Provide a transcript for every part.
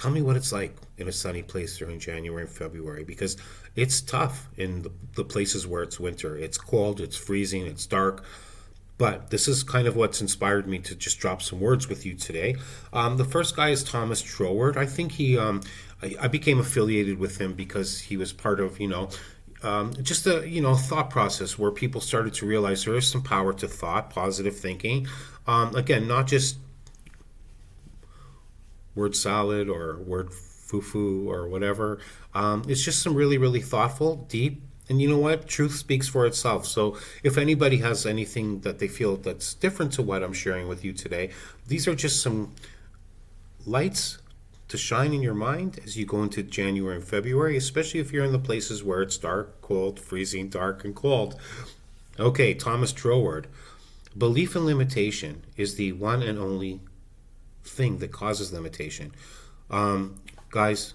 tell me what it's like in a sunny place during January and February, because it's tough in the places where it's winter. It's cold, it's freezing, it's dark. But this is kind of what's inspired me to just drop some words with you today. The first guy is Thomas Troward. I think I became affiliated with him because he was part of, just a, thought process where people started to realize there is some power to thought, positive thinking. Again, not just word salad or word foo-foo or whatever. It's just some really, really thoughtful, deep, and you know what? Truth speaks for itself. So if anybody has anything that they feel that's different to what I'm sharing with you today, these are just some lights to shine in your mind as you go into January and February, especially if you're in the places where it's dark, cold, freezing, dark, and cold. Okay, Thomas Troward. Belief in limitation is the one and only thing that causes limitation. Guys,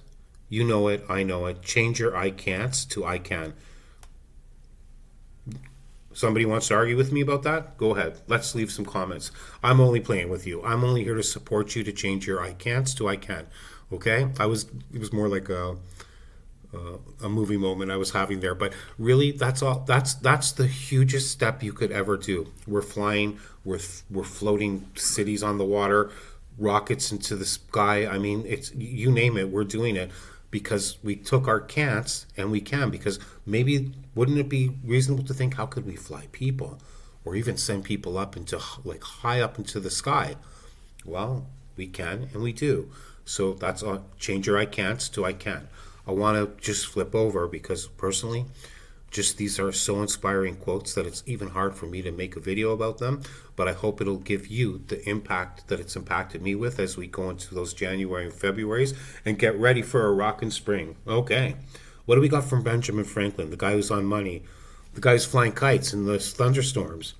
you know it, I know it. Change your I can'ts to I can. Somebody wants to argue with me about that? Go ahead. Let's leave some comments. I'm only playing with you. I'm only here to support you to change your I can'ts to I can. Okay? It was more like a movie moment I was having there, but really that's all. That's the hugest step you could ever do. We're flying, we're floating cities on the water, rockets into the sky. I mean, it's, you name it, we're doing it because we took our can'ts and we can, because maybe wouldn't it be reasonable to think, how could we fly people or even send people up into, like, high up into the sky? Well, we can and we do. So that's all. Change your I can'ts to I can. I want to just flip over because personally, just these are so inspiring quotes that it's even hard for me to make a video about them, but I hope it'll give you the impact that it's impacted me with as we go into those January and Februarys and get ready for a rockin' spring. Okay, what do we got from Benjamin Franklin, the guy who's on money, the guy who's flying kites in the thunderstorms,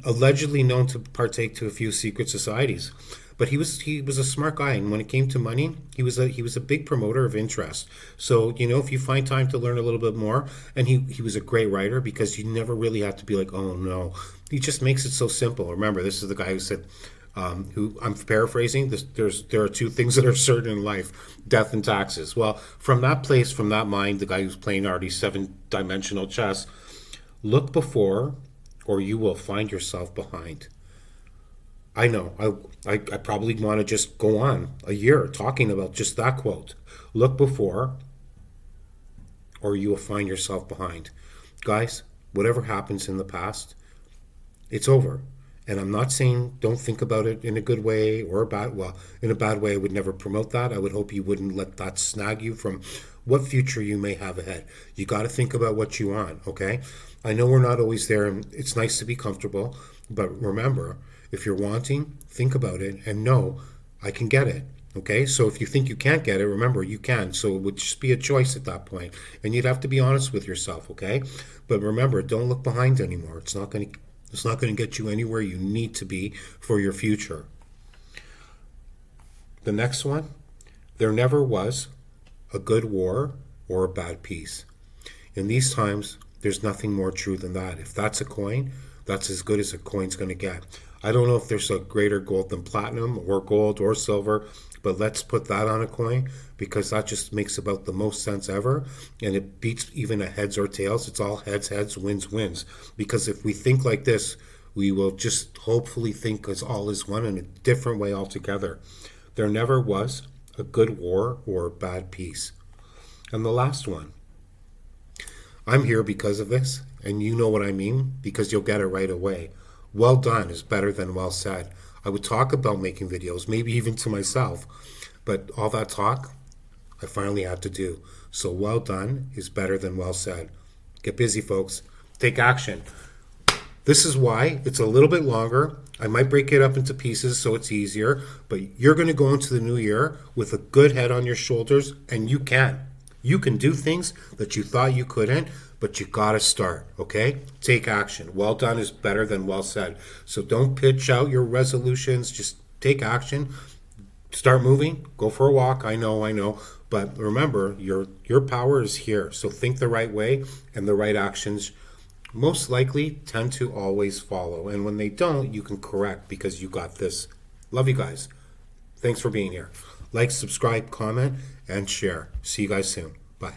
allegedly known to partake to a few secret societies? But he was a smart guy, and when it came to money, he was a big promoter of interest. So if you find time to learn a little bit more, and he was a great writer because you never really have to be like, oh no, he just makes it so simple. Remember, this is the guy who said, who I'm paraphrasing. There are two things that are certain in life: death and taxes. Well, from that place, from that mind, the guy who's playing already 7-dimensional chess, look before, or you will find yourself behind. I know, I probably want to just go on a year talking about just that quote. Look before, or you will find yourself behind. Guys, whatever happens in the past, it's over. And I'm not saying don't think about it in a good way or a bad, well, in a bad way, I would never promote that. I would hope you wouldn't let that snag you from what future you may have ahead. You got to think about what you want, okay? I know we're not always there, and it's nice to be comfortable, but remember, if you're wanting, think about it and know I can get it. Okay, so if you think you can't get it, remember you can. So it would just be a choice at that point, and you'd have to be honest with yourself. Okay, but remember, don't look behind anymore. It's not going to get you anywhere you need to be for your future. The next one, there never was a good war or a bad peace. In these times, there's nothing more true than that. If that's a coin, that's as good as a coin's going to get. I don't know if there's a greater gold than platinum or gold or silver, but let's put that on a coin because that just makes about the most sense ever, and it beats even a heads or tails. It's all heads, wins. Because if we think like this, we will just hopefully think as all is one in a different way altogether. There never was a good war or a bad peace. And the last one, I'm here because of this, and you know what I mean, because you'll get it right away. Well done is better than well said. I would talk about making videos, maybe even to myself, but all that talk, I finally had to do. So well done is better than well said. Get busy, folks. Take action. This is why it's a little bit longer. I might break it up into pieces so it's easier, but you're going to go into the new year with a good head on your shoulders, and you can. You can do things that you thought you couldn't, but you got to start, okay? Take action. Well done is better than well said. So don't pitch out your resolutions. Just take action. Start moving. Go for a walk. I know. But remember, your power is here. So think the right way, and the right actions most likely tend to always follow. And when they don't, you can correct because you got this. Love you guys. Thanks for being here. Like, subscribe, comment, and share. See you guys soon. Bye.